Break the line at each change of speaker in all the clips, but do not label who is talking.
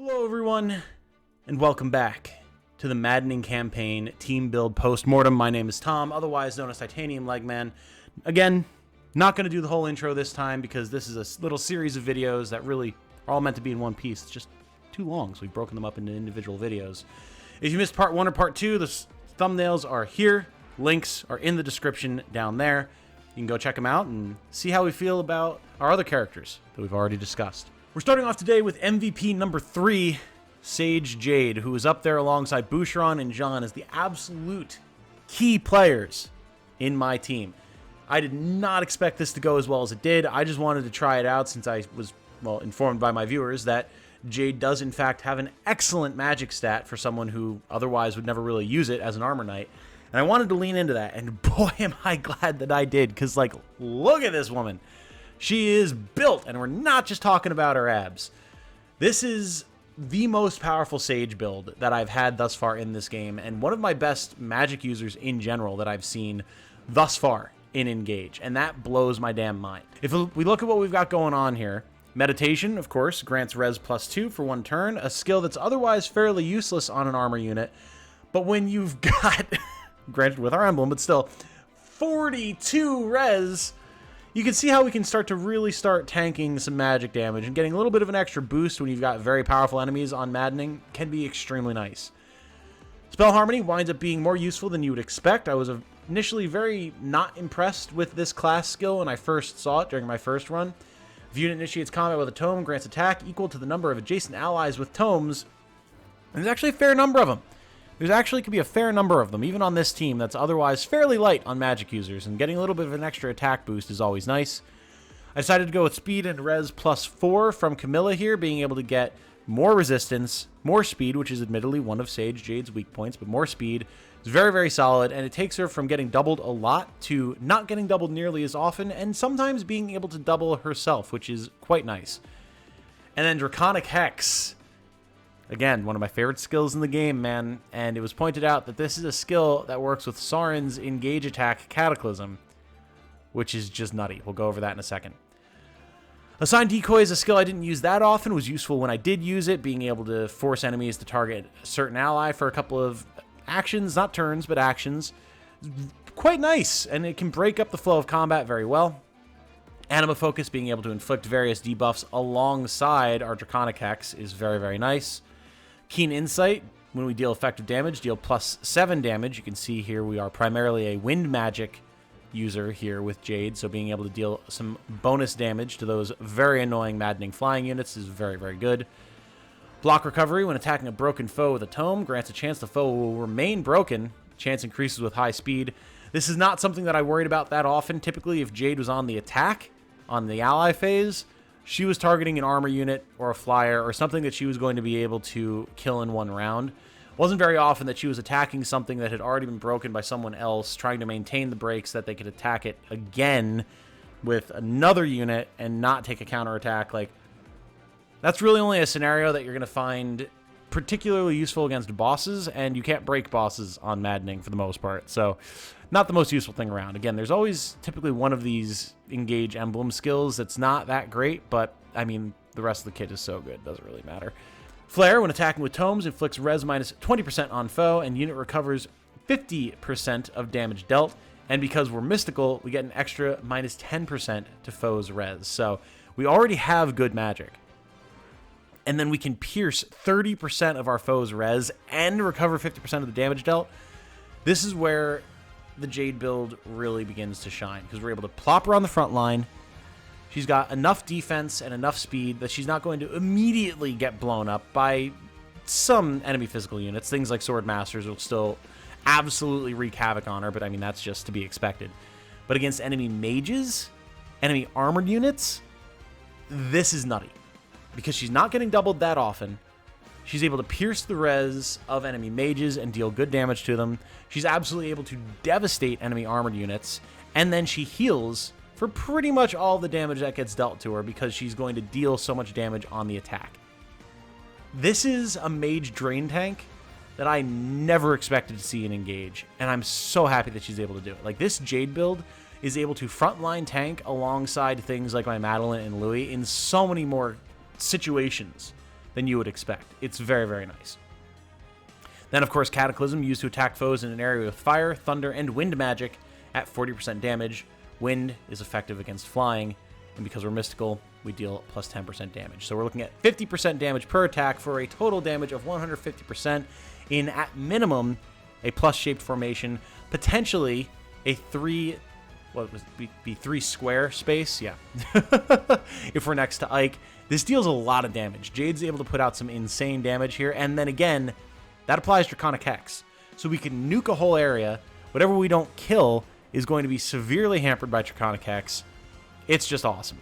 Hello everyone, and welcome back to the Maddening campaign team build post-mortem. My name is Tom, otherwise known as Titanium Legman. Again, not going to do the whole intro this time because this is a little series of videos that really are all meant to be in one piece. It's just too long, so we've broken them up into individual videos. If you missed part 1 or part 2, the thumbnails are here. Links are in the description down there. You can go check them out and see how we feel about our other characters that we've already discussed. We're starting off today with MVP number 3, Sage Jade, who is up there alongside Boucheron and Jean as the absolute key players in my team. I did not expect this to go as well as it did. I just wanted to try it out since I was, well, informed by my viewers that Jade does in fact have an excellent magic stat for someone who otherwise would never really use it as an armor knight. And I wanted to lean into that, and boy am I glad that I did, because like, look at this woman. She is built, and we're not just talking about her abs. This is the most powerful Sage build that I've had thus far in this game, and one of my best magic users in general that I've seen thus far in Engage, and that blows my damn mind. If we look at what we've got going on here, Meditation, of course, grants res +2 for 1 turn, a skill that's otherwise fairly useless on an armor unit, but when you've got, granted with our emblem, but still, 42 res, you can see how we can start to really start tanking some magic damage, and getting a little bit of an extra boost when you've got very powerful enemies on Maddening can be extremely nice. Spell Harmony winds up being more useful than you would expect. I was initially very not impressed with this class skill when I first saw it during my first run. If a unit initiates combat with a tome, grants attack equal to the number of adjacent allies with tomes. And there's actually a fair number of them. There's actually could be a fair number of them, even on this team that's otherwise fairly light on magic users, and getting a little bit of an extra attack boost is always nice. I decided to go with speed and res +4 from Camilla here, being able to get more resistance, more speed, which is admittedly one of Sage Jade's weak points, but more speed is very, very solid, and it takes her from getting doubled a lot to not getting doubled nearly as often, and sometimes being able to double herself, which is quite nice. And then Draconic Hex. Again, one of my favorite skills in the game, man, and it was pointed out that this is a skill that works with Sauron's Engage attack Cataclysm, which is just nutty. We'll go over that in a second. Assign Decoy is a skill I didn't use that often, was useful when I did use it, being able to force enemies to target a certain ally for a couple of actions, not turns, but actions. Quite nice, and it can break up the flow of combat very well. Anima Focus, being able to inflict various debuffs alongside our Draconic Hex, is very, very nice. Keen Insight, when we deal effective damage, deal +7 damage. You can see here we are primarily a wind magic user here with Jade, so being able to deal some bonus damage to those very annoying Maddening flying units is very, very good. Block Recovery, when attacking a broken foe with a tome, grants a chance the foe will remain broken. Chance increases with high speed. This is not something that I worried about that often. Typically, if Jade was on the attack, on the ally phase, she was targeting an armor unit or a flyer or something that she was going to be able to kill in 1 round. It wasn't very often that she was attacking something that had already been broken by someone else, trying to maintain the breaks so that they could attack it again with another unit and not take a counterattack. Like, that's really only a scenario that you're going to find particularly useful against bosses, and you can't break bosses on Maddening for the most part, so not the most useful thing around. Again, there's always typically one of these Engage Emblem skills that's not that great, but I mean, the rest of the kit is so good, doesn't really matter. Flare, when attacking with tomes, inflicts res -20% on foe, and unit recovers 50% of damage dealt, and because we're mystical, we get an extra -10% to foe's res, so we already have good magic. And then we can pierce 30% of our foe's res and recover 50% of the damage dealt. This is where the Jade build really begins to shine, because we're able to plop her on the front line. She's got enough defense and enough speed that she's not going to immediately get blown up by some enemy physical units. Things like Sword Masters will still absolutely wreak havoc on her, but I mean, that's just to be expected. But against enemy mages, enemy armored units, this is nutty, because she's not getting doubled that often. She's able to pierce the res of enemy mages and deal good damage to them. She's absolutely able to devastate enemy armored units, and then she heals for pretty much all the damage that gets dealt to her because she's going to deal so much damage on the attack. This is a mage drain tank that I never expected to see in Engage, and I'm so happy that she's able to do it. Like, this Jade build is able to frontline tank alongside things like my Madeline and Louis in so many more situations than you would expect. It's very, very nice. Then, of course, Cataclysm, used to attack foes in an area with fire, thunder, and wind magic at 40% damage. Wind is effective against flying, and because we're mystical, we deal plus 10% damage. So we're looking at 50% damage per attack for a total damage of 150% in, at minimum, a plus-shaped formation, potentially a three square space? Yeah. If we're next to Ike. This deals a lot of damage. Jade's able to put out some insane damage here, and then again, that applies Draconic Hex. So we can nuke a whole area. Whatever we don't kill is going to be severely hampered by Draconic Hex. It's just awesome.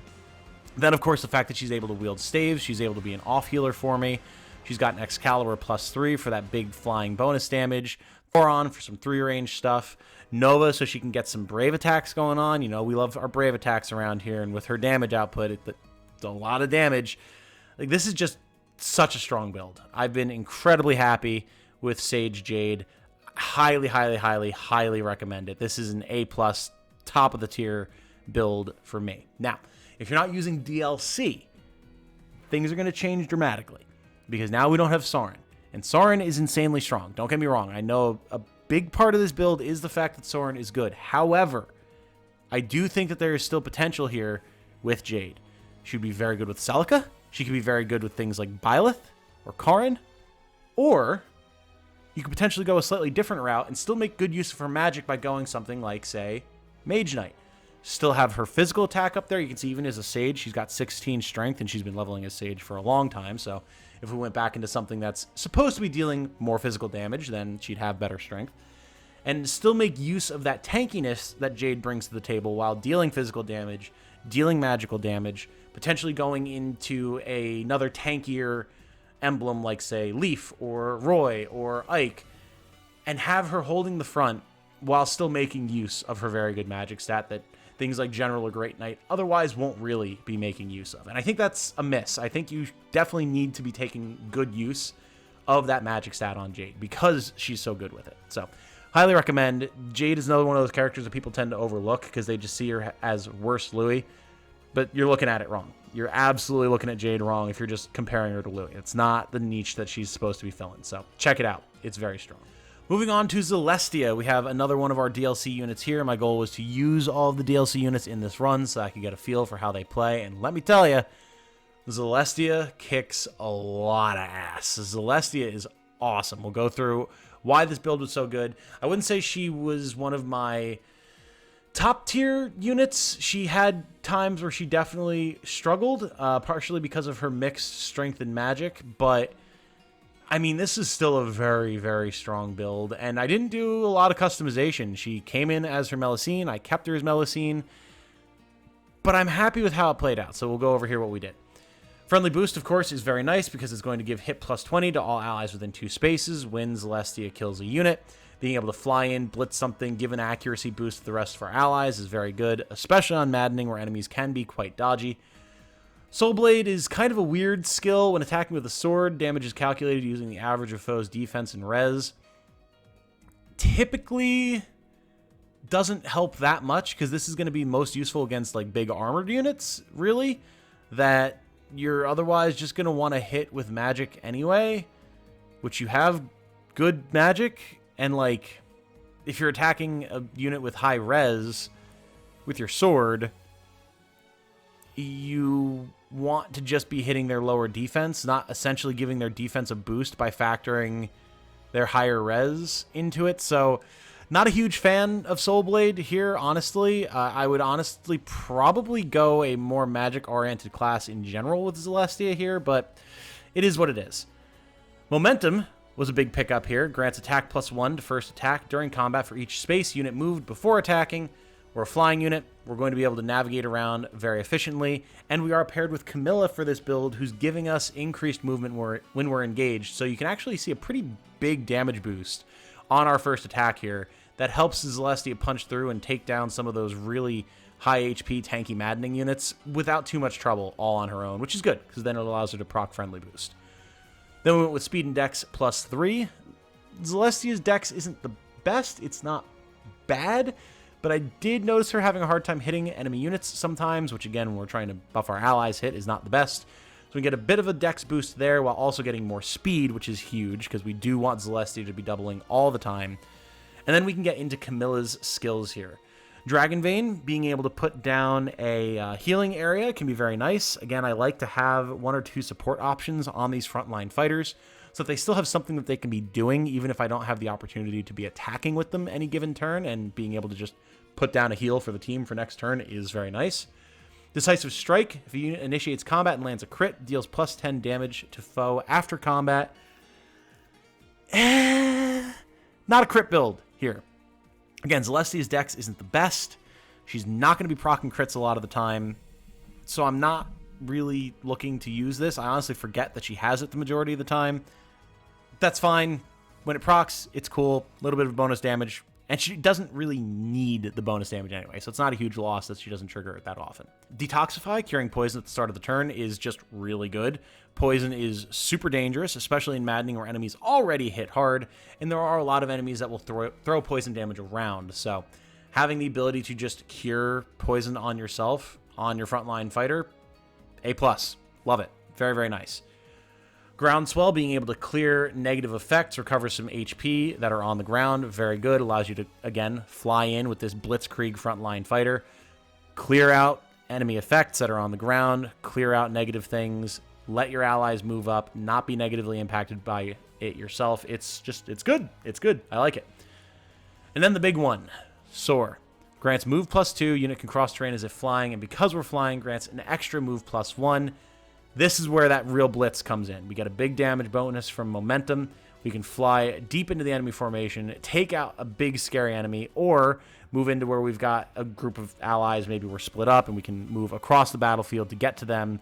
Then, of course, the fact that she's able to wield staves, she's able to be an off-healer for me. She's got an Excalibur +3 for that big flying bonus damage. Thoron for some 3-range stuff. Nova so she can get some brave attacks going on. You know, we love our brave attacks around here, and with her damage output, it's a lot of damage. Like, this is just such a strong build. I've been incredibly happy with Sage Jade. Highly, highly, highly, highly recommend it. This is an A+, top of the tier build for me. Now, if you're not using DLC, things are going to change dramatically, because now we don't have Sorin. And Sorin is insanely strong. Don't get me wrong. I know a big part of this build is the fact that Sorin is good. However, I do think that there is still potential here with Jade. She would be very good with Celica. She could be very good with things like Byleth or Karin. Or you could potentially go a slightly different route and still make good use of her magic by going something like, say, Mage Knight. Still have her physical attack up there. You can see even as a Sage, she's got 16 strength, and she's been leveling as Sage for a long time. So if we went back into something that's supposed to be dealing more physical damage, then she'd have better strength. And still make use of that tankiness that Jade brings to the table while dealing physical damage, dealing magical damage, potentially going into another tankier emblem like, say, Leaf or Roy or Ike, and have her holding the front while still making use of her very good magic stat that things like General or Great Knight otherwise won't really be making use of. And I think that's a miss. I think you definitely need to be taking good use of that magic stat on Jade because she's so good with it. So highly recommend. Jade is another one of those characters that people tend to overlook because they just see her as worse Louis, but you're looking at it wrong. You're absolutely looking at Jade wrong if you're just comparing her to Louis. It's not the niche that she's supposed to be filling. So check it out. It's very strong. Moving on to Zelestia, we have another one of our DLC units here. My goal was to use all of the DLC units in this run so I could get a feel for how they play. And let me tell you, Zelestia kicks a lot of ass. Zelestia is awesome. We'll go through why this build was so good. I wouldn't say she was one of my top tier units. She had times where she definitely struggled, partially because of her mixed strength and magic, but I mean, this is still a very, very strong build, and I didn't do a lot of customization. She came in as her Melusine. I kept her as Melusine, but I'm happy with how it played out, so we'll go over here what we did. Friendly Boost, of course, is very nice because it's going to give hit plus 20 to all allies within 2 spaces when Zelestia kills a unit. Being able to fly in, blitz something, give an accuracy boost to the rest of our allies is very good, especially on Maddening where enemies can be quite dodgy. Soul Blade is kind of a weird skill. When attacking with a sword, damage is calculated using the average of foes' defense and res. Typically doesn't help that much because this is going to be most useful against like big armored units, really, that you're otherwise just going to want to hit with magic anyway, which you have good magic, and like if you're attacking a unit with high res with your sword, you want to just be hitting their lower defense, not essentially giving their defense a boost by factoring their higher res into it. So not a huge fan of Soul Blade here, honestly. I would honestly probably go a more magic-oriented class in general with Zelestia here, but it is what it is. Momentum was a big pickup here. Grants attack +1 to first attack during combat for each space unit moved before attacking. We're a flying unit. We're going to be able to navigate around very efficiently, and we are paired with Camilla for this build, who's giving us increased movement when we're engaged, so you can actually see a pretty big damage boost on our first attack here that helps Zelestia punch through and take down some of those really high HP tanky Maddening units without too much trouble all on her own, which is good, because then it allows her to proc Friendly Boost. Then we went with Speed and Dex +3. Zelestia's Dex isn't the best. It's not bad, but I did notice her having a hard time hitting enemy units sometimes, which again, when we're trying to buff our allies, hit is not the best. we get a bit of a dex boost there while also getting more speed, which is huge because we do want Zelestia to be doubling all the time. And then we can get into Camilla's skills here. Dragon Vein, being able to put down a healing area can be very nice. Again, I like to have 1 or 2 support options on these frontline fighters, so that they still have something that they can be doing, even if I don't have the opportunity to be attacking with them any given turn, and being able to just put down a heal for the team for next turn is very nice. Decisive Strike, if a unit initiates combat and lands a crit, deals plus 10 damage to foe after combat. Not a crit build here. Again, Zelestia's dex isn't the best. She's not going to be proccing crits a lot of the time, so I'm not really looking to use this. I honestly forget that she has it the majority of the time. That's fine. When it procs, it's cool. A little bit of bonus damage, and she doesn't really need the bonus damage anyway, so it's not a huge loss that she doesn't trigger it that often. Detoxify, curing poison at the start of the turn, is just really good. Poison is super dangerous, especially in Maddening where enemies already hit hard, and there are a lot of enemies that will throw poison damage around, so having the ability to just cure poison on yourself, on your frontline fighter, A+. Love it. Very, very nice. Groundswell, being able to clear negative effects, recover some HP that are on the ground, very good. Allows you to, again, fly in with this Blitzkrieg frontline fighter, clear out enemy effects that are on the ground, clear out negative things, let your allies move up, not be negatively impacted by it yourself. It's good. It's good. I like it. And then the big one, Soar. Grants move +2, unit can cross terrain as if flying, and because we're flying, grants an extra move +1. This is where that real blitz comes in. We get a big damage bonus from momentum. We can fly deep into the enemy formation, take out a big scary enemy, or move into where we've got a group of allies, maybe we're split up, and we can move across the battlefield to get to them,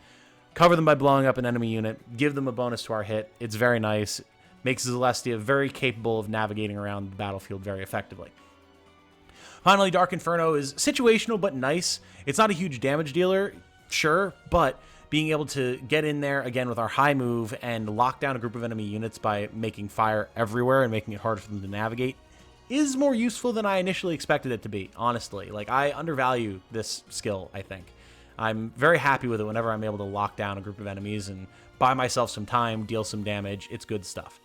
cover them by blowing up an enemy unit, give them a bonus to our hit. It's very nice. Makes Celestia very capable of navigating around the battlefield very effectively. Finally, Dark Inferno is situational but nice. It's not a huge damage dealer, sure, but being able to get in there, again, with our high move and lock down a group of enemy units by making fire everywhere and making it harder for them to navigate is more useful than I initially expected it to be, honestly. Like, I undervalue this skill, I think. I'm very happy with it whenever I'm able to lock down a group of enemies and buy myself some time, deal some damage. It's good stuff.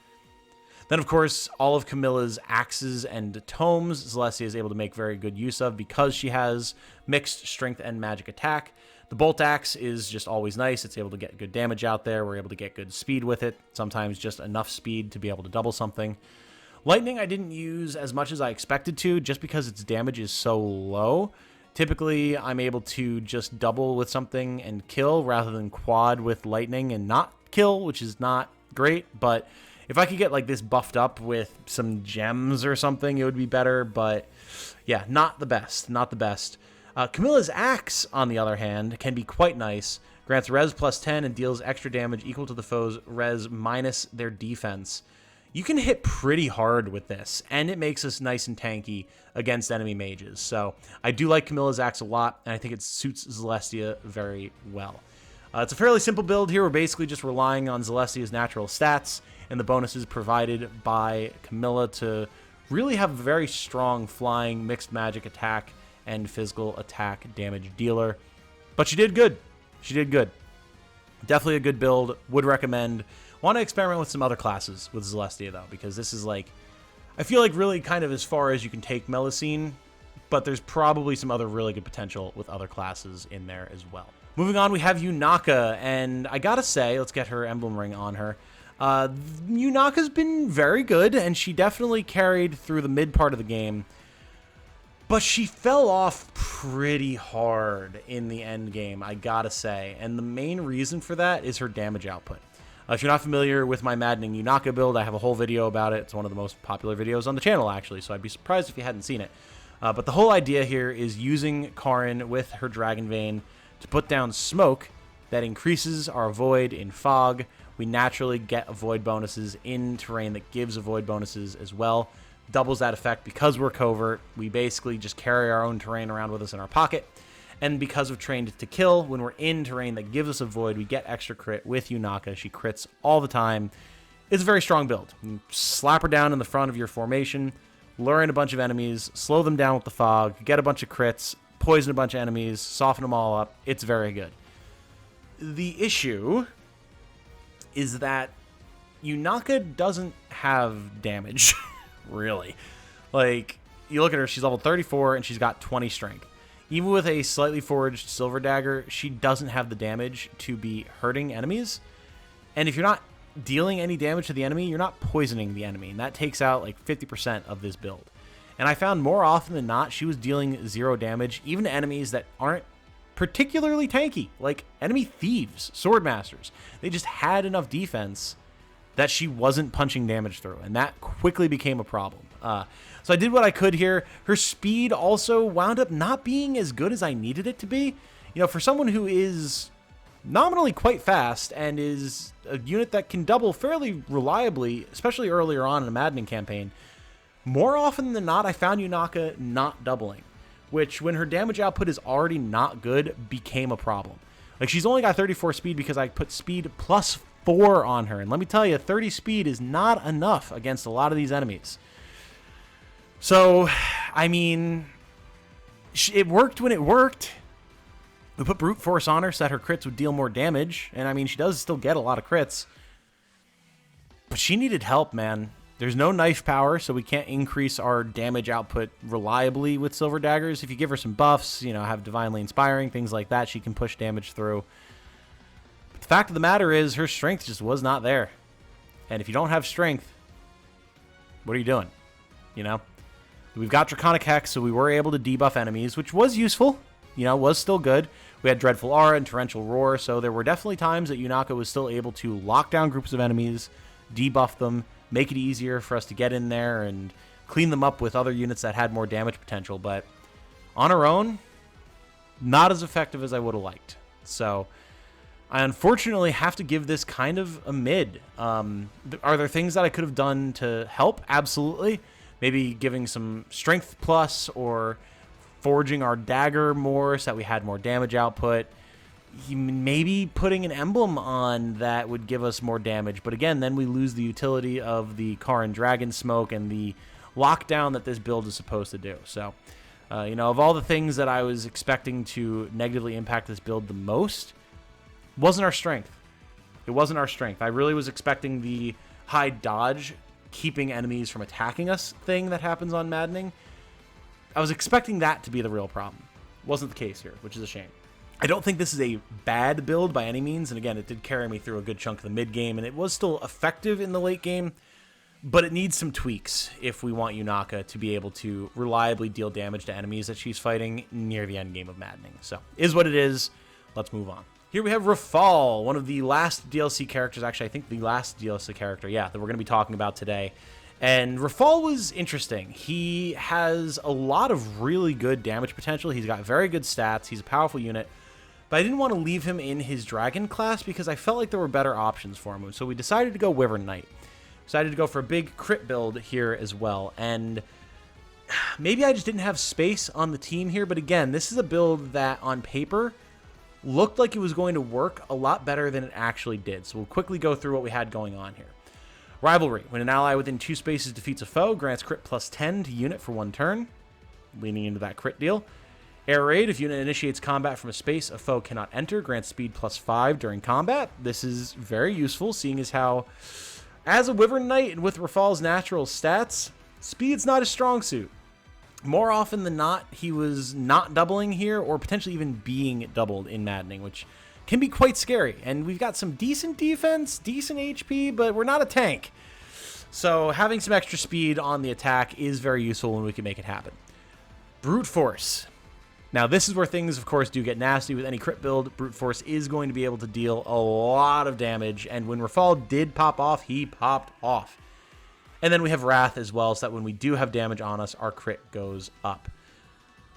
Then, of course, all of Camilla's axes and tomes, Zelestia is able to make very good use of because she has mixed strength and magic attack. The bolt axe is just always nice. It's able to get good damage out there. We're able to get good speed with it. Sometimes just enough speed to be able to double something. Lightning I didn't use as much as I expected to just because its damage is so low. Typically, I'm able to just double with something and kill rather than quad with lightning and not kill, which is not great. But if I could get like this buffed up with some gems or something, it would be better. But yeah, not the best. Not the best. Camilla's axe, on the other hand, can be quite nice. Grants res +10 and deals extra damage equal to the foe's res minus their defense. You can hit pretty hard with this, and it makes us nice and tanky against enemy mages. So I do like Camilla's axe a lot, and I think it suits Zelestia very well. It's a fairly simple build here. We're basically just relying on Zelestia's natural stats and the bonuses provided by Camilla to really have a very strong flying, mixed magic attack and physical attack damage dealer. But she did good. She did good. Definitely a good build. Would recommend. Want to experiment with some other classes with Zelestia, though, because this is like, I feel like really kind of as far as you can take Melusine, but there's probably some other really good potential with other classes in there as well. Moving on, we have Yunaka, and I gotta say, let's get her emblem ring on her. Yunaka's been very good, and she definitely carried through the mid part of the game, but she fell off pretty hard in the end game, I gotta say, and the main reason for that is her damage output. If you're not familiar with my Maddening Yunaka build, I have a whole video about it. It's one of the most popular videos on the channel, actually, so I'd be surprised if you hadn't seen it. But the whole idea here is using Karin with her Dragon Vein to put down smoke that increases our avoid in fog. We naturally get avoid bonuses in terrain that gives avoid bonuses as well. Doubles that effect because we're covert. We basically just carry our own terrain around with us in our pocket. And because of Trained to Kill, when we're in terrain that gives us a void, we get extra crit with Yunaka. She crits all the time. It's a very strong build. You slap her down in the front of your formation, lure in a bunch of enemies, slow them down with the fog, get a bunch of crits, poison a bunch of enemies, soften them all up. It's very good. The issue is that Yunaka doesn't have damage, really. Like, you look at her, she's level 34, and she's got 20 strength. Even with a slightly forged silver dagger, she doesn't have the damage to be hurting enemies. And if you're not dealing any damage to the enemy, you're not poisoning the enemy, and that takes out like 50% of this build. And I found more often than not, she was dealing 0 damage, even to enemies that aren't particularly tanky, like enemy thieves, sword masters. They just had enough defense that she wasn't punching damage through, and that quickly became a problem. So I did what I could here. Her speed also wound up not being as good as I needed it to be. You know, for someone who is nominally quite fast and is a unit that can double fairly reliably, especially earlier on in a Maddening campaign, more often than not, I found Yunaka not doubling, which, when her damage output is already not good, became a problem. Like, she's only got 34 speed because I put speed plus 4 on her, and let me tell you, 30 speed is not enough against a lot of these enemies. So, I mean, it worked when it worked. We put brute force on her so that her crits would deal more damage, and I mean, she does still get a lot of crits, but she needed help, man. There's no knife power, so we can't increase our damage output reliably with silver daggers. If you give her some buffs, you know, have divinely inspiring, things like that, she can push damage through. But the fact of the matter is, her strength just was not there. And if you don't have strength, what are you doing? You know? We've got Draconic Hex, so we were able to debuff enemies, which was useful. You know, was still good. We had Dreadful Aura and Torrential Roar, so there were definitely times that Yunaka was still able to lock down groups of enemies, debuff them, make it easier for us to get in there and clean them up with other units that had more damage potential. But on her own, not as effective as I would have liked. So I unfortunately have to give this kind of a mid. Are there things that I could have done to help? Absolutely. Maybe giving some strength plus, or forging our dagger more so that we had more damage output. Maybe putting an emblem on that would give us more damage. But again, then we lose the utility of the Karin Dragon Smoke and the lockdown that this build is supposed to do. So, you know, of all the things that I was expecting to negatively impact this build the most, wasn't our strength. It wasn't our strength. I really was expecting the high dodge, keeping enemies from attacking us thing that happens on Maddening. I was expecting that to be the real problem. Wasn't the case here, which is a shame. I don't think this is a bad build by any means, and again, it did carry me through a good chunk of the mid game, and it was still effective in the late game, but it needs some tweaks if we want Yunaka to be able to reliably deal damage to enemies that she's fighting near the end game of Maddening. So, is what it is. Let's move on. Here we have Rafal, one of the last DLC characters, actually I think the last DLC character, yeah, that we're going to be talking about today. And Rafal was interesting. He has a lot of really good damage potential. He's got very good stats. He's a powerful unit. But I didn't want to leave him in his dragon class because I felt like there were better options for him. So we decided to go Wyvern Knight. Decided to go for a big crit build here as well. And maybe I just didn't have space on the team here. But again, this is a build that on paper looked like it was going to work a lot better than it actually did. So we'll quickly go through what we had going on here. Rivalry. When an ally within 2 spaces defeats a foe, grants crit plus 10 to unit for 1 turn. Leaning into that crit deal. Air Raid. If unit initiates combat from a space a foe cannot enter, grants speed plus 5 during combat. This is very useful, seeing as how, as a Wyvern Knight and with Rafal's natural stats, speed's not his strong suit. More often than not, he was not doubling here, or potentially even being doubled in Maddening, which can be quite scary. And we've got some decent defense, decent HP, but we're not a tank. So having some extra speed on the attack is very useful when we can make it happen. Brute Force. Now this is where things, of course, do get nasty. With any crit build, Brute Force is going to be able to deal a lot of damage. And when Rafal did pop off, he popped off. And then we have Wrath as well, so that when we do have damage on us, our crit goes up.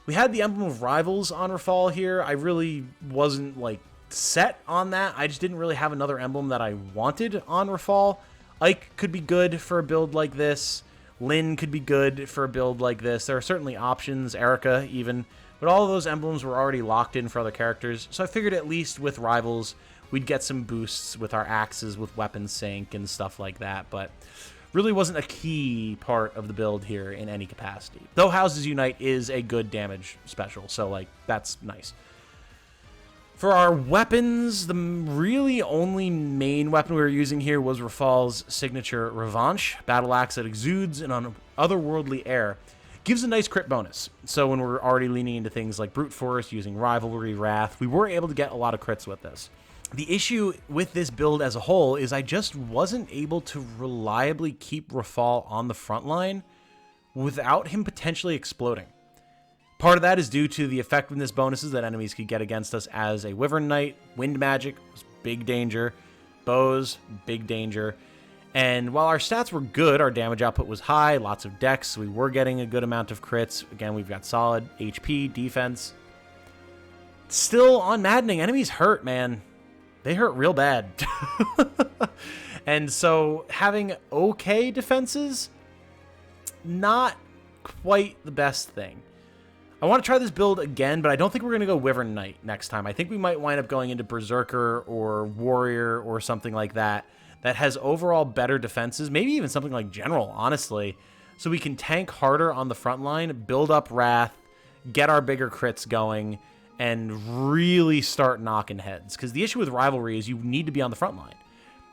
We had the Emblem of Rivals on Rafal here. I really wasn't, like, set on that. I just didn't really have another emblem that I wanted on Rafal. Ike could be good for a build like this. Lynn could be good for a build like this. There are certainly options, Erica even, but all of those emblems were already locked in for other characters, so I figured at least with Rivals, we'd get some boosts with our axes, with weapon sync and stuff like that, but really wasn't a key part of the build here in any capacity. Though Houses Unite is a good damage special, so, like, that's nice. For our weapons, the really only main weapon we were using here was Rafal's signature Revanche, battle axe that exudes an otherworldly air. Gives a nice crit bonus. So when we're already leaning into things like Brute Force, using Rivalry, Wrath, we were able to get a lot of crits with this. The issue with this build as a whole is I just wasn't able to reliably keep Rafal on the front line without him potentially exploding. Part of that is due to the effectiveness bonuses that enemies could get against us as a Wyvern Knight. Wind Magic was big danger. Bows, big danger. And while our stats were good, our damage output was high, lots of dex, we were getting a good amount of crits. Again, we've got solid HP, defense. Still, on Maddening, enemies hurt, man. They hurt real bad. And so, having okay defenses, not quite the best thing. I want to try this build again, but I don't think we're going to go Wyvern Knight next time. I think we might wind up going into Berserker or Warrior or something like that that has overall better defenses, maybe even something like General, honestly, so we can tank harder on the front line, build up Wrath, get our bigger crits going, and really start knocking heads. Because the issue with Rivalry is you need to be on the front line.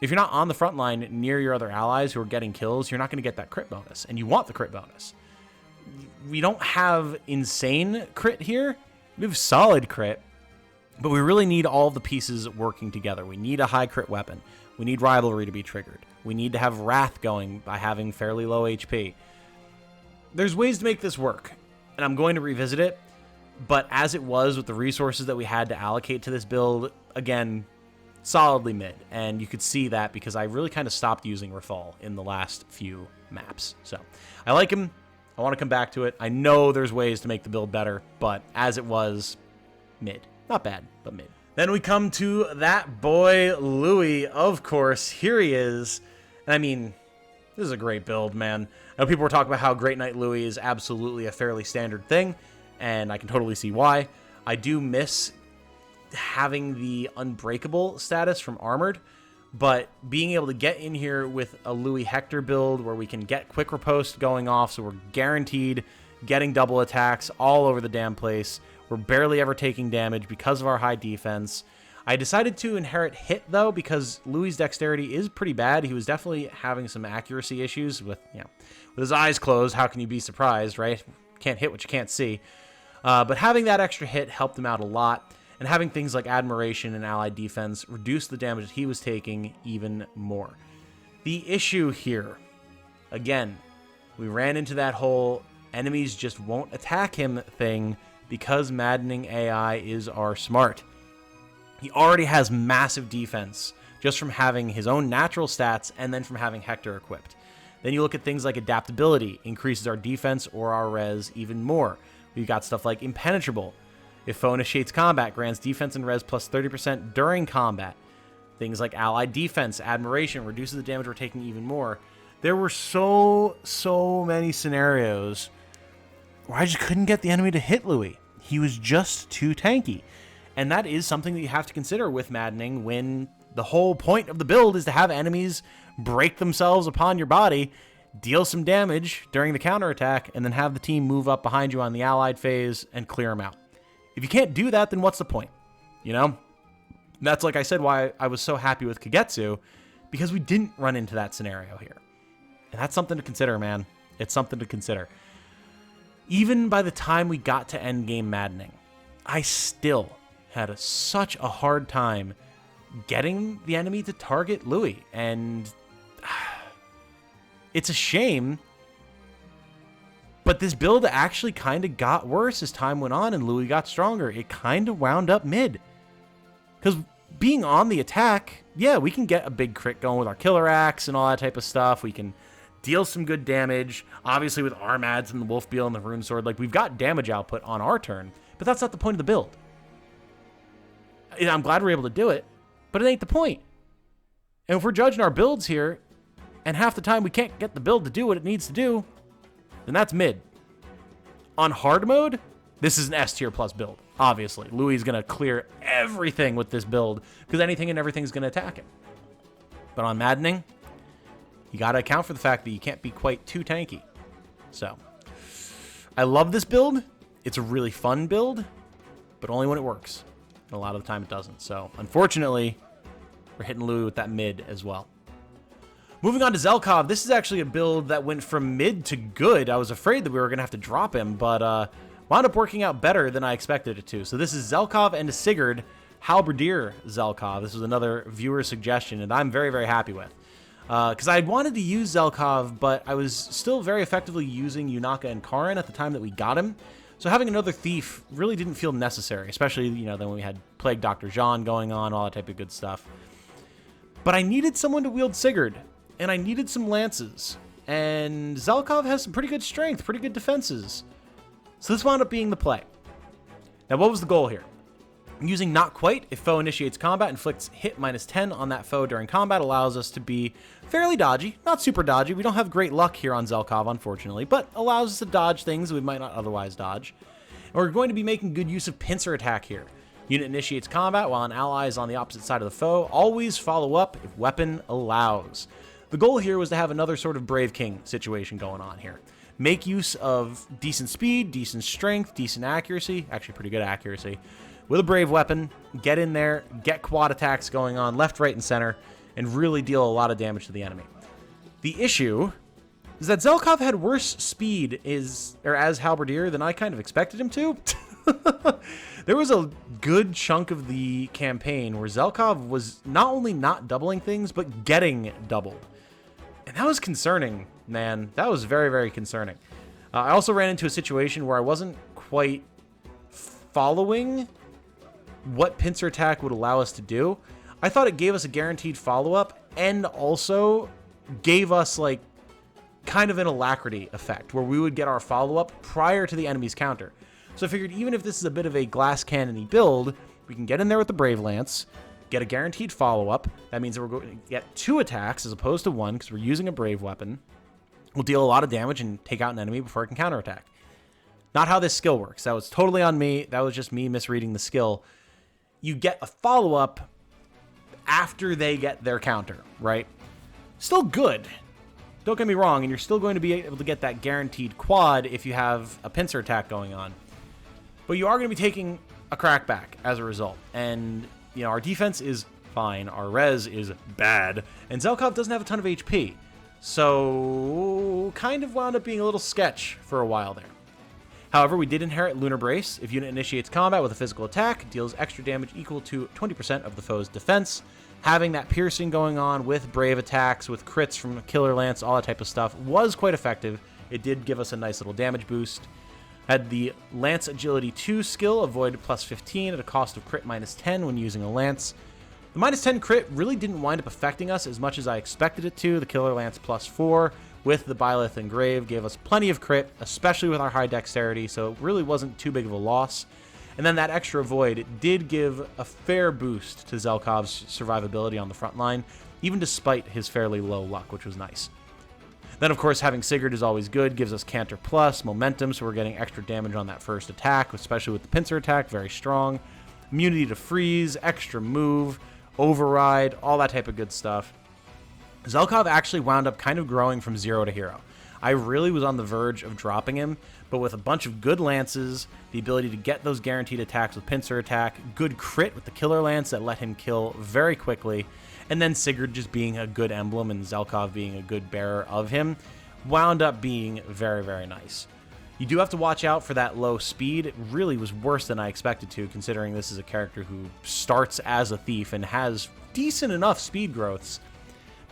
If you're not on the front line near your other allies who are getting kills, you're not going to get that crit bonus, and you want the crit bonus. We don't have insane crit here. We have solid crit, but we really need all of the pieces working together. We need a high crit weapon. We need Rivalry to be triggered. We need to have Wrath going by having fairly low HP. There's ways to make this work, and I'm going to revisit it, but as it was with the resources that we had to allocate to this build, again, solidly mid, and you could see that because I really kind of stopped using Rafal in the last few maps. So I like him. I want to come back to it. I know there's ways to make the build better, but as it was, mid. Not bad, but mid. Then we come to that boy, Louis. Of course, here he is. And I mean, this is a great build, man. I know people were talking about how Great Knight Louis is absolutely a fairly standard thing, and I can totally see why. I do miss having the unbreakable status from Armored, but being able to get in here with a Louis Hector build where we can get quick riposte going off, so we're guaranteed getting double attacks all over the damn place. We're barely ever taking damage because of our high defense. I decided to inherit hit, though, because Louis' dexterity is pretty bad. He was definitely having some accuracy issues with, with his eyes closed. How can you be surprised, right? Can't hit what you can't see. But having that extra hit helped him out a lot. And having things like Admiration and Allied Defense reduced the damage that he was taking even more. The issue here, again, we ran into that whole enemies just won't attack him thing because Maddening AI is our smart. He already has massive defense just from having his own natural stats and then from having Hector equipped. Then you look at things like Adaptability, increases our defense or our res even more. We've got stuff like Impenetrable. If foe initiates combat, grants defense and res plus 30% during combat. Things like Allied Defense, Admiration, reduces the damage we're taking even more. There were so many scenarios where I just couldn't get the enemy to hit Louis. He was just too tanky. And that is something that you have to consider with Maddening when the whole point of the build is to have enemies break themselves upon your body, deal some damage during the counterattack, and then have the team move up behind you on the allied phase and clear them out. If you can't do that, then what's the point? You know? That's, like I said, why I was so happy with Kagetsu, because we didn't run into that scenario here. And that's something to consider, man. It's something to consider. Even by the time we got to endgame Maddening, I still had such a hard time getting the enemy to target Louis. And it's a shame, but this build actually kind of got worse as time went on and Louis got stronger. It kind of wound up mid. Because being on the attack, yeah, we can get a big crit going with our Killer Axe and all that type of stuff. We can deal some good damage. Obviously with Armads and the Wolfbeal and the Rune Sword, like, we've got damage output on our turn, but that's not the point of the build. And I'm glad we're able to do it, but it ain't the point. And if we're judging our builds here, and half the time we can't get the build to do what it needs to do, then that's mid. On hard mode, this is an S tier plus build. Obviously, Louis is going to clear everything with this build because anything and everything is going to attack him. But on Maddening, you got to account for the fact that you can't be quite too tanky. So, I love this build. It's a really fun build, but only when it works. and a lot of the time it doesn't. So, unfortunately, we're hitting Louis with that mid as well. Moving on to Zelkov, this is actually a build that went from mid to good. I was afraid that we were going to have to drop him, but wound up working out better than I expected it to. So this is Zelkov and a Sigurd Halberdier Zelkov. This was another viewer suggestion, and I'm very, very happy with. Because I wanted to use Zelkov, but I was still very effectively using Yunaka and Karin at the time that we got him. So having another thief really didn't feel necessary, especially, you know, then when we had Plague Dr. Jean going on, all that type of good stuff. But I needed someone to wield Sigurd, and I needed some lances. And Zelkov has some pretty good strength, pretty good defenses. So this wound up being the play. Now, what was the goal here? Using Not Quite, if foe initiates combat, inflicts hit -10 on that foe during combat, allows us to be fairly dodgy. Not super dodgy. We don't have great luck here on Zelkov, unfortunately, but allows us to dodge things we might not otherwise dodge. And we're going to be making good use of Pincer Attack here. Unit initiates combat while an ally is on the opposite side of the foe. Always follow up if weapon allows. The goal here was to have another sort of Brave King situation going on here. Make use of decent speed, decent strength, decent accuracy, actually pretty good accuracy, with a Brave weapon, get in there, get quad attacks going on left, right, and center, and really deal a lot of damage to the enemy. The issue is that Zelkov had worse speed as Halberdier than I kind of expected him to. There was a good chunk of the campaign where Zelkov was not only not doubling things, but getting doubled. And that was concerning, man. That was very, very concerning. I also ran into a situation where I wasn't quite following what Pincer Attack would allow us to do. I thought it gave us a guaranteed follow-up and also gave us, like, kind of an alacrity effect where we would get our follow-up prior to the enemy's counter. So I figured even if this is a bit of a glass cannon-y build, we can get in there with the Brave Lance, get a guaranteed follow-up. That means that we're going to get 2 attacks as opposed to 1 because we're using a Brave weapon. We'll deal a lot of damage and take out an enemy before it can counterattack. Not how this skill works. That was totally on me. That was just me misreading the skill. You get a follow-up after they get their counter, right? Still good. Don't get me wrong, and you're still going to be able to get that guaranteed quad if you have a Pincer Attack going on. But you are going to be taking a crackback as a result. And, you know, our defense is fine. Our res is bad. And Zelkov doesn't have a ton of HP. So, kind of wound up being a little sketch for a while there. However, we did inherit Lunar Brace. If unit initiates combat with a physical attack, deals extra damage equal to 20% of the foe's defense. Having that piercing going on with Brave attacks, with crits from Killer Lance, all that type of stuff was quite effective. It did give us a nice little damage boost. Had the Lance Agility 2 skill, avoid +15 at a cost of crit -10 when using a Lance. The -10 crit really didn't wind up affecting us as much as I expected it to. The Killer Lance +4 with the Byleth Engrave gave us plenty of crit, especially with our high dexterity, so it really wasn't too big of a loss. And then that extra Void did give a fair boost to Zelkov's survivability on the front line, even despite his fairly low luck, which was nice. Then, of course, having Sigurd is always good, gives us Canter Plus, momentum, so we're getting extra damage on that first attack, especially with the Pincer Attack, very strong. Immunity to freeze, extra move, override, all that type of good stuff. Zelkov actually wound up kind of growing from 0 to hero. I really was on the verge of dropping him, but with a bunch of good lances, the ability to get those guaranteed attacks with Pincer Attack, good crit with the Killer Lance that let him kill very quickly, and then Sigurd just being a good emblem and Zelkov being a good bearer of him, wound up being very, very nice. You do have to watch out for that low speed. It really was worse than I expected to, considering this is a character who starts as a thief and has decent enough speed growths.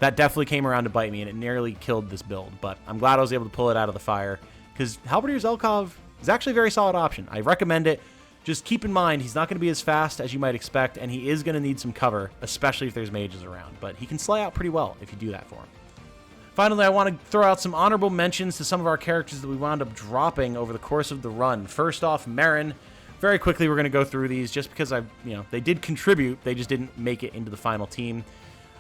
That definitely came around to bite me, and it nearly killed this build, but I'm glad I was able to pull it out of the fire, because Halberdier Zelkov is actually a very solid option. I recommend it. Just keep in mind, he's not going to be as fast as you might expect, and he is going to need some cover, especially if there's mages around, but he can slay out pretty well if you do that for him. Finally, I want to throw out some honorable mentions to some of our characters that we wound up dropping over the course of the run. First off, Marin. Very quickly, we're going to go through these just because they did contribute, they just didn't make it into the final team.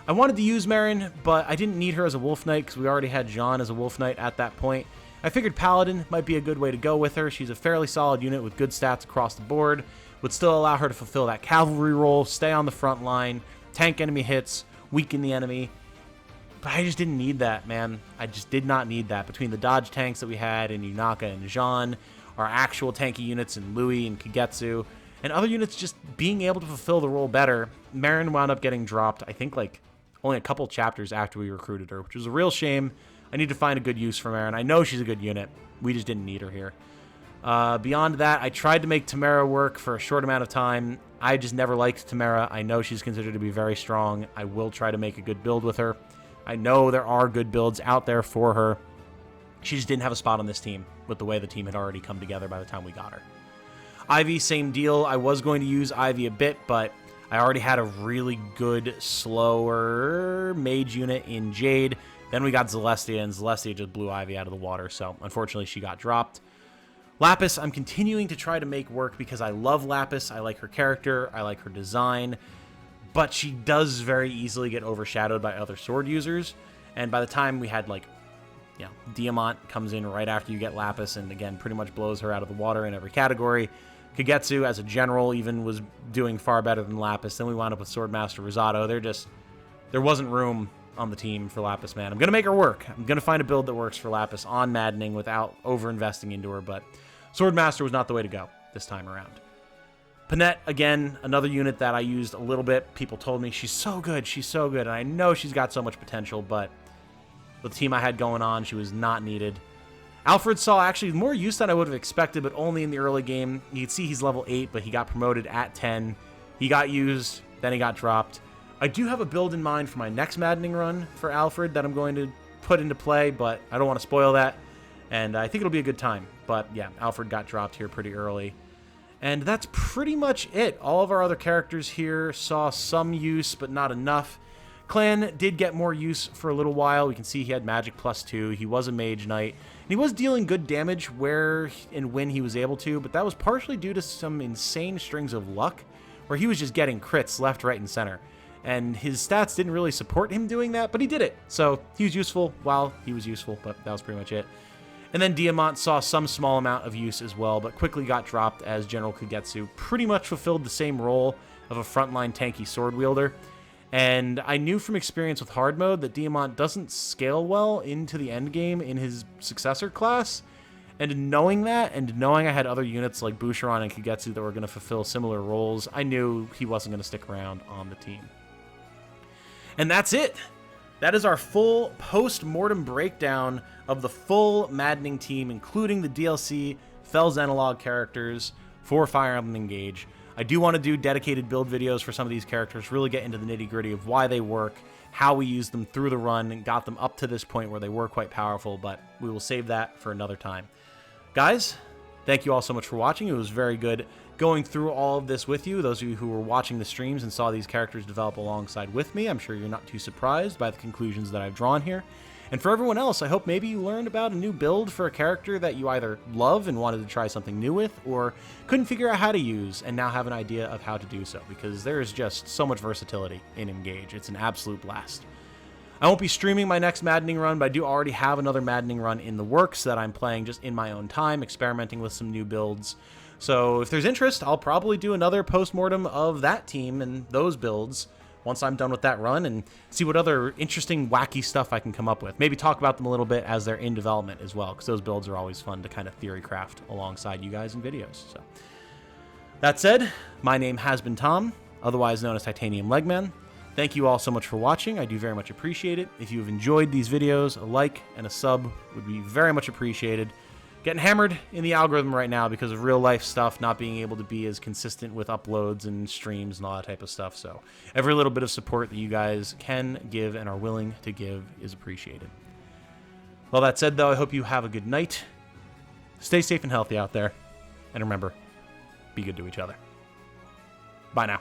I wanted to use Marin, but I didn't need her as a Wolf Knight because we already had Jean as a Wolf Knight at that point. I figured Paladin might be a good way to go with her. She's a fairly solid unit with good stats across the board. Would still allow her to fulfill that cavalry role, stay on the front line, tank enemy hits, weaken the enemy. But I just didn't need that, man. I just did not need that. Between the dodge tanks that we had in Yunaka and Jean, our actual tanky units in Louis and Kagetsu, and other units just being able to fulfill the role better. Marin wound up getting dropped, I think, like, only a couple chapters after we recruited her, which was a real shame. I need to find a good use for Marin. I know she's a good unit. We just didn't need her here. Beyond that, I tried to make Tamara work for a short amount of time. I just never liked Tamara. I know she's considered to be very strong. I will try to make a good build with her. I know there are good builds out there for her. She just didn't have a spot on this team with the way the team had already come together by the time we got her. Ivy, same deal. I was going to use Ivy a bit, but I already had a really good, slower mage unit in Jade. Then we got Zelestia, and Zelestia just blew Ivy out of the water, so unfortunately she got dropped. Lapis, I'm continuing to try to make work because I love Lapis. I like her character. I like her design. But she does very easily get overshadowed by other sword users. And by the time we had, like, you know, Diamant comes in right after you get Lapis and, again, pretty much blows her out of the water in every category. Kagetsu, as a general, even was doing far better than Lapis. Then we wound up with Swordmaster Rosado. There wasn't room on the team for Lapis, man. I'm going to make her work. I'm going to find a build that works for Lapis on Maddening without over-investing into her, but Swordmaster was not the way to go this time around. Panette, again, another unit that I used a little bit. People told me, she's so good, and I know she's got so much potential, but with the team I had going on, she was not needed. Alfred saw actually more use than I would have expected, but only in the early game. You can see he's level 8, but he got promoted at 10. He got used, then he got dropped. I do have a build in mind for my next Maddening run for Alfred that I'm going to put into play, but I don't want to spoil that, and I think it'll be a good time. But yeah, Alfred got dropped here pretty early. And that's pretty much it. All of our other characters here saw some use, but not enough. Clan did get more use for a little while. We can see he had magic +2. He was a mage knight. And he was dealing good damage where and when he was able to, but that was partially due to some insane strings of luck where he was just getting crits left, right, and center. And his stats didn't really support him doing that, but he did it. So he was useful while he was useful, but that was pretty much it. And then Diamant saw some small amount of use as well, but quickly got dropped as General Kagetsu pretty much fulfilled the same role of a frontline tanky sword wielder. And I knew from experience with hard mode that Diamant doesn't scale well into the end game in his successor class. And knowing that, and knowing I had other units like Boucheron and Kagetsu that were going to fulfill similar roles, I knew he wasn't going to stick around on the team. And that's it. That is our full post-mortem breakdown of the full Maddening team, including the DLC Fel's Analog characters for Fire Emblem Engage. I do want to do dedicated build videos for some of these characters, really get into the nitty-gritty of why they work, how we used them through the run, and got them up to this point where they were quite powerful, but we will save that for another time. Guys, thank you all so much for watching. It was very good going through all of this with you. Those of you who were watching the streams and saw these characters develop alongside with me, I'm sure you're not too surprised by the conclusions that I've drawn here. And for everyone else, I hope maybe you learned about a new build for a character that you either love and wanted to try something new with, or couldn't figure out how to use and now have an idea of how to do so, because there is just so much versatility in Engage. It's an absolute blast. I won't be streaming my next Maddening run, but I do already have another Maddening run in the works that I'm playing just in my own time, experimenting with some new builds. So if there's interest, I'll probably do another post-mortem of that team and those builds once I'm done with that run and see what other interesting, wacky stuff I can come up with. Maybe talk about them a little bit as they're in development as well, because those builds are always fun to kind of theory craft alongside you guys in videos. So that said, my name has been Tom, otherwise known as Titanium Legman. Thank you all so much for watching. I do very much appreciate it. If you've enjoyed these videos, a like and a sub would be very much appreciated. Getting hammered in the algorithm right now because of real life stuff, not being able to be as consistent with uploads and streams and all that type of stuff. So every little bit of support that you guys can give and are willing to give is appreciated. Well, that said, though, I hope you have a good night. Stay safe and healthy out there. And remember, be good to each other. Bye now.